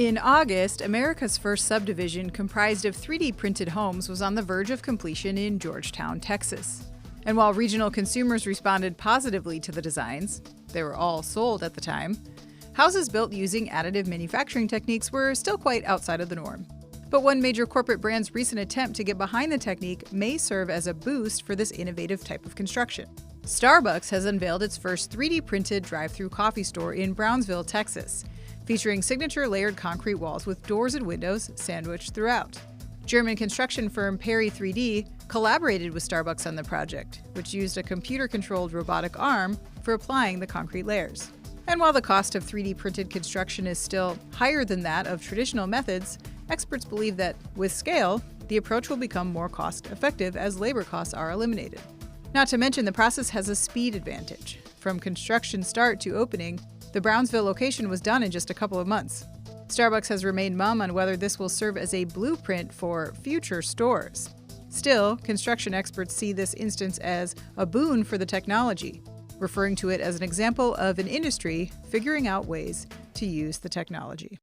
In August, America's first subdivision comprised of 3D printed homes was on the verge of completion in Georgetown, Texas. And while regional consumers responded positively to the designs, they were all sold at the time, houses built using additive manufacturing techniques were still quite outside of the norm. But one major corporate brand's recent attempt to get behind the technique may serve as a boost for this innovative type of construction. Starbucks has unveiled its first 3D printed drive-thru coffee store in Brownsville, Texas, featuring signature layered concrete walls with doors and windows sandwiched throughout. German construction firm Perry 3D collaborated with Starbucks on the project, which used a computer-controlled robotic arm for applying the concrete layers. And while the cost of 3D printed construction is still higher than that of traditional methods, experts believe that, with scale, the approach will become more cost-effective as labor costs are eliminated. Not to mention, the process has a speed advantage. From construction start to opening, the Brownsville location was done in just a couple of months. Starbucks has remained mum on whether this will serve as a blueprint for future stores. Still, construction experts see this instance as a boon for the technology, referring to it as an example of an industry figuring out ways to use the technology.